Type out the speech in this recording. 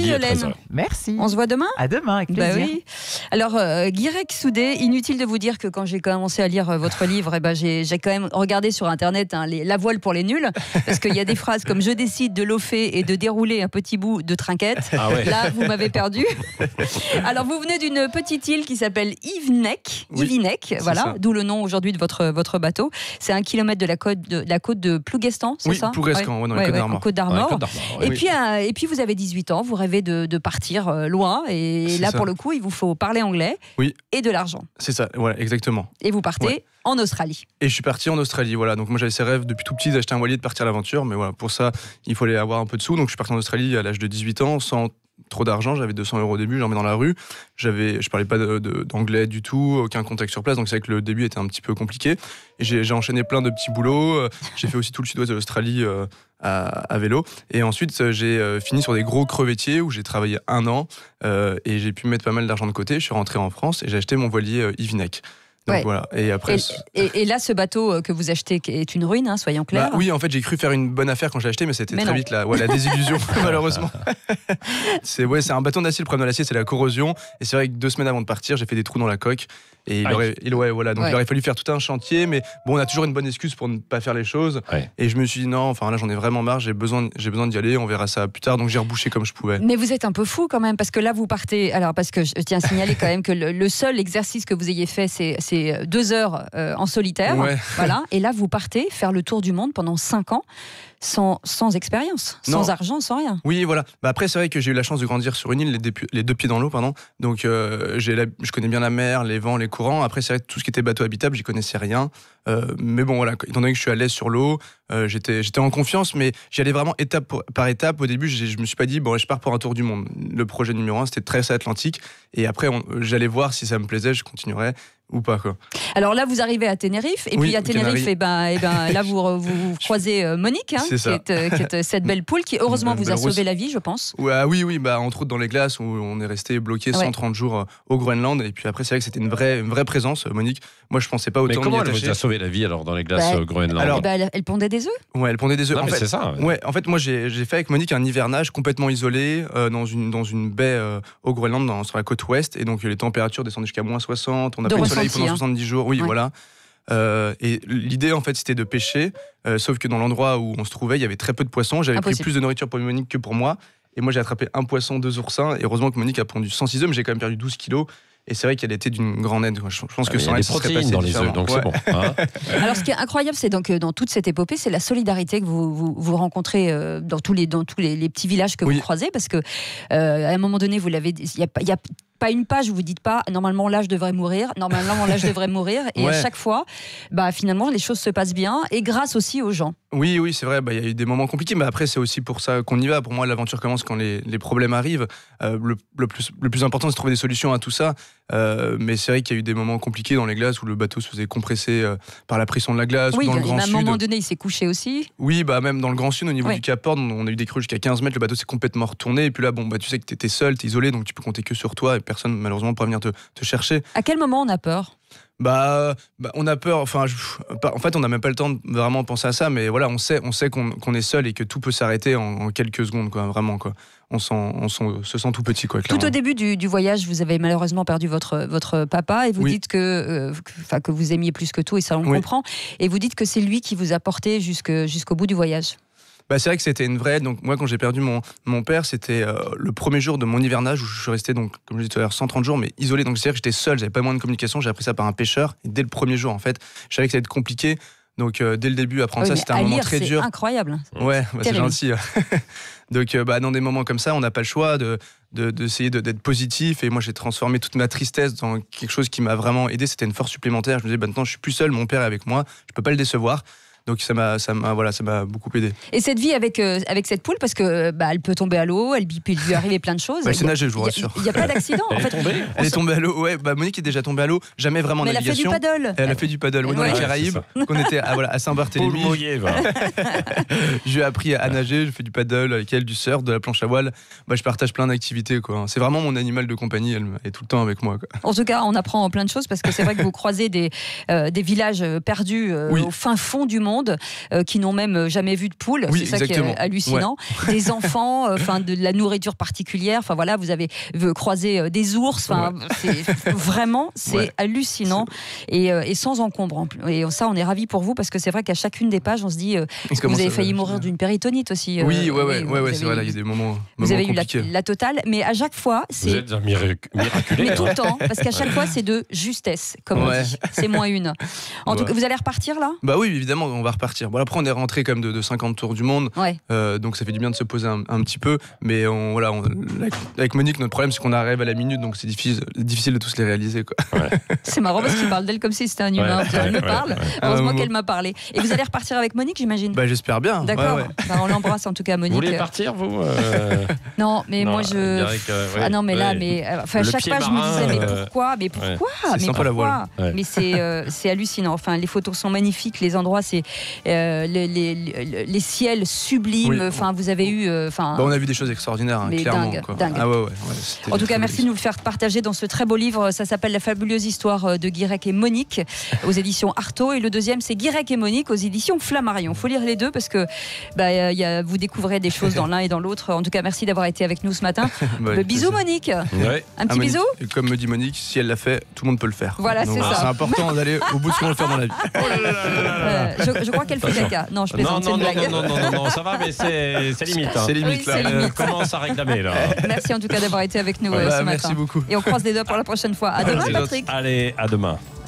Yolène. 13h. Merci. On se voit demain ? À demain, avec Bah plaisir. oui. Alors, Guirec Soudé, inutile de vous dire que quand j'ai commencé à lire votre livre, j'ai quand même regardé sur Internet la voile pour les nuls, parce qu'il y a des phrases comme « Je décide de lofer et de dérouler un petit bout de trinquette ». Ah ouais. Là, vous m'avez perdu. Alors, vous venez d'une petite île qui s'appelle Yvenec, voilà, ça. d'où le nom aujourd'hui de votre bateau. C'est 1 kilomètre de la côte de Plouguestan, c'est Oui, ça ? Plouguestan, ouais, dans les Côtes d'Armor. en Côte d'Armor. Côte d'Armor, ouais. Et puis vous avez 18 ans, vous rêvez de partir loin, et C'est là ça. pour le coup il vous faut parler anglais Oui. et de l'argent. C'est ça, voilà, exactement. Et vous partez Ouais. en Australie. Et je suis parti en Australie, voilà. Donc moi j'avais ces rêves depuis tout petit d'acheter un voilier, de partir à l'aventure, mais voilà, pour ça il fallait avoir un peu de sous. Donc je suis parti en Australie à l'âge de 18 ans sans trop d'argent, j'avais 200 € au début, j'en mets dans la rue. Je parlais pas d'anglais du tout, aucun contact sur place, donc c'est vrai que le début était un petit peu compliqué. Et j'ai enchaîné plein de petits boulots. J'ai fait aussi tout le sud-ouest de l'Australie à vélo. Et ensuite j'ai fini sur des gros crevettiers où j'ai travaillé 1 an et j'ai pu mettre pas mal d'argent de côté. Je suis rentré en France et j'ai acheté mon voilier Yvenec. Donc Ouais. voilà. Et après. Et là, ce bateau que vous achetez est une ruine, hein, soyons clairs. Oui, en fait, j'ai cru faire une bonne affaire quand j'ai acheté, mais c'était Mais très non. vite la désillusion, malheureusement. C'est un bâton d'acier. Le problème de l'acier, c'est la corrosion. Et c'est vrai que 2 semaines avant de partir, j'ai fait des trous dans la coque. Et il aurait fallu faire tout un chantier, mais bon, on a toujours une bonne excuse pour ne pas faire les choses. Ouais. Et je me suis dit non, enfin là, j'en ai vraiment marre. J'ai besoin d'y aller. On verra ça plus tard. Donc j'ai rebouché comme je pouvais. Mais vous êtes un peu fou quand même, parce que là vous partez. Alors, parce que je tiens à signaler quand même que le seul exercice que vous ayez fait, c'est 2 heures en solitaire. Ouais. Voilà. Et là, vous partez faire le tour du monde pendant 5 ans, sans expérience, sans Non. argent, sans rien. Oui, voilà. Après, c'est vrai que j'ai eu la chance de grandir sur une île, les 2 pieds dans l'eau, pardon. Donc, je connais bien la mer, les vents, les courants. Après, c'est vrai que tout ce qui était bateau habitable, j'y connaissais rien. Mais bon, voilà. Étant donné que je suis à l'aise sur l'eau, j'étais en confiance, mais j'y allais vraiment étape par étape. Au début, je me suis pas dit, bon, je pars pour un tour du monde. Le projet numéro 1, c'était de traverser l'Atlantique. Et après, j'allais voir si ça me plaisait, je continuerais ou pas, quoi. Alors là, vous arrivez à Tenerife, et Oui, puis à Tenerife, Canaries. là, vous croisez Monique, hein, C'est ça. qui est cette belle poule qui, heureusement, Une vous belle a sauvé rousse. la vie, je pense. Oui, entre autres dans les glaces où on est resté bloqué 130 jours au Groenland. Et puis après, c'est vrai que c'était une vraie présence, Monique. Moi, je pensais pas Mais autant comment m'y elle vous attacher. a sauvé la vie alors dans les glaces Groenland alors, Eh ben, elle pondait des œufs. Ouais, elle pondait des œufs. Non, En mais fait, c'est ça. Ouais, en fait, moi, j'ai fait avec Monique un hivernage complètement isolé dans une baie au Groenland, sur la côte ouest. Et donc, les températures descendaient jusqu'à -60. On a De pas eu le soleil ressenti, pendant hein. 70 jours. Oui, Ouais. voilà. Et l'idée, en fait, c'était de pêcher. Sauf que dans l'endroit où on se trouvait, il y avait très peu de poissons. J'avais pris Impossible. plus de nourriture pour Monique que pour moi. Et moi, j'ai attrapé un poisson, 2 oursins. Et heureusement que Monique a pondu 106 œufs, mais j'ai quand même perdu 12 kilos. Et c'est vrai qu'elle était d'une grande aide, quoi. Je pense que Il y sans a elle, des ça serait protéines passé dans les œufs, différemment. donc Ouais. c'est bon. Hein. Alors, ce qui est incroyable, c'est donc dans toute cette épopée, c'est la solidarité que vous rencontrez dans tous les petits villages que Oui. vous croisez, parce que à un moment donné, vous l'avez, il y a pas une page où vous dites pas normalement là je devrais mourir, normalement là je devrais mourir, et Ouais. à chaque fois, finalement les choses se passent bien, et grâce aussi aux gens. Oui, c'est vrai, il y a eu des moments compliqués, mais après, c'est aussi pour ça qu'on y va. Pour moi, l'aventure commence quand les problèmes arrivent. Le plus important, c'est de trouver des solutions à tout ça. Mais c'est vrai qu'il y a eu des moments compliqués dans les glaces où le bateau se faisait compresser par la pression de la glace, Oui, ou dans le et Grand à un Sud. moment donné, il s'est couché aussi. Oui, même dans le Grand Sud, au niveau Ouais. du Cap Horn, on a eu des crues jusqu'à 15 mètres, le bateau s'est complètement retourné. Et puis là, tu sais que t'es seul, t'es isolé, donc tu peux compter que sur toi, et personne, malheureusement, pourra venir te chercher. À quel moment on a peur ? On a peur. En fait, on n'a même pas le temps de vraiment penser à ça, mais voilà, on sait qu'on est seul et que tout peut s'arrêter en quelques secondes, quoi. Vraiment, quoi. On se sent tout petit, quoi. Clairement. Tout au début du voyage, vous avez malheureusement perdu votre papa, et vous Oui. dites que vous aimiez plus que tout, et ça on le Oui. comprend, et vous dites que c'est lui qui vous a porté jusqu'au bout du voyage. C'est vrai que c'était une vraie aide. Donc moi, quand j'ai perdu mon père, c'était le premier jour de mon hivernage où je suis resté, donc, comme je disais tout à l'heure, 130 jours, mais isolé. Donc c'est-à-dire que j'étais seul, j'avais pas moyen de communication. J'ai appris ça par un pêcheur. Et dès le premier jour, en fait, je savais que ça allait être compliqué. Donc dès le début, apprendre Oui, ça, mais c'était à un moment lire, très c'est dur. incroyable. Ouais, c'est Terrible. gentil. Donc dans des moments comme ça, on n'a pas le choix d'essayer d'être positif. Et moi, j'ai transformé toute ma tristesse dans quelque chose qui m'a vraiment aidé. C'était une force supplémentaire. Je me disais, maintenant, je suis plus seul, mon père est avec moi, je peux pas le décevoir. Donc ça m'a beaucoup aidé. Et cette vie avec cette poule, parce que elle peut tomber à l'eau, il peut lui arriver plein de choses. Elle sait nager, je vous rassure. Il n'y a pas d'accident. Elle en est fait. tombée. Elle est tombée à l'eau. Ouais, Monique est déjà tombée à l'eau. Jamais vraiment en Mais elle a fait du navigation. paddle. Elle a fait du paddle, dans Ouais. les Caraïbes. On était à Paul Saint-Barthélemy. mouillé, va. J'ai appris à nager, j'ai fait du paddle avec elle, du surf, de la planche à voile. Je partage plein d'activités, quoi. C'est vraiment mon animal de compagnie, elle est tout le temps avec moi, quoi. En tout cas, on apprend plein de choses, parce que c'est vrai que vous croisez des villages perdus Oui. au fin fond du monde. monde qui n'ont même jamais vu de poule. Oui, c'est ça exactement. qui est hallucinant. Des enfants, de la nourriture particulière. Enfin voilà, vous avez croisé des ours. Enfin, c'est hallucinant et sans encombre. Et ça, on est ravis pour vous parce que c'est vrai qu'à chacune des pages, on se dit que vous avez failli mourir d'une péritonite aussi. Oui, c'est vrai. Là, il y a des moments. Vous avez eu compliqués. la totale, mais à chaque fois, c'est. Vous êtes un miraculé. Mais tout le temps, parce qu'à chaque fois, c'est de justesse, comme on dit. C'est moins une. En tout cas, vous allez repartir là ? Bah oui, évidemment, on va repartir. Bon, après, on est rentré quand même de 50 tours du monde. Ouais. Donc ça fait du bien de se poser un petit peu. Mais avec Monique, notre problème, c'est qu'on arrive à la minute, donc c'est difficile de tous les réaliser, quoi. Ouais. C'est marrant parce qu'il parle d'elle comme si c'était un humain. Elle me parle. Heureusement qu'elle m'a parlé. Et vous allez repartir avec Monique, j'imagine ? Bah j'espère bien. D'accord. Bah, on l'embrasse en tout cas, Monique. Vous voulez partir, vous Non, mais moi je. Ah non, mais là, à chaque fois, je me disais, mais pourquoi ? Mais pourquoi ? C'est sympa la voile. Mais c'est hallucinant. Enfin, les photos sont magnifiques, les endroits, c'est les ciels sublimes. Enfin, vous avez eu. On a vu des choses extraordinaires, clairement. Dingue. Ah ouais, en tout cas, merci de nous le faire partager dans ce très beau livre. Ça s'appelle La fabuleuse histoire de Guirec et Monique aux éditions Artaud. Et le deuxième, c'est Guirec et Monique aux éditions Flammarion. Il faut lire les deux parce que vous découvrez des choses dans l'un et dans l'autre. En tout cas, merci d'avoir été avec nous ce matin. Bisous, Monique. Un petit bisou. Et comme me dit Monique, si elle l'a fait, tout le monde peut le faire. Voilà, c'est ça. C'est important d'aller au bout de ce qu'on veut faire dans la vie. Je crois qu'elle fait caca. Non, je plaisante, c'est une blague. Non, ça va, mais c'est limite. C'est limite, là. Elle commence à réclamer, là. Merci en tout cas d'avoir été avec nous ce matin. Merci beaucoup. Et on croise les doigts pour la prochaine fois. À demain, Patrick. Allez, à demain.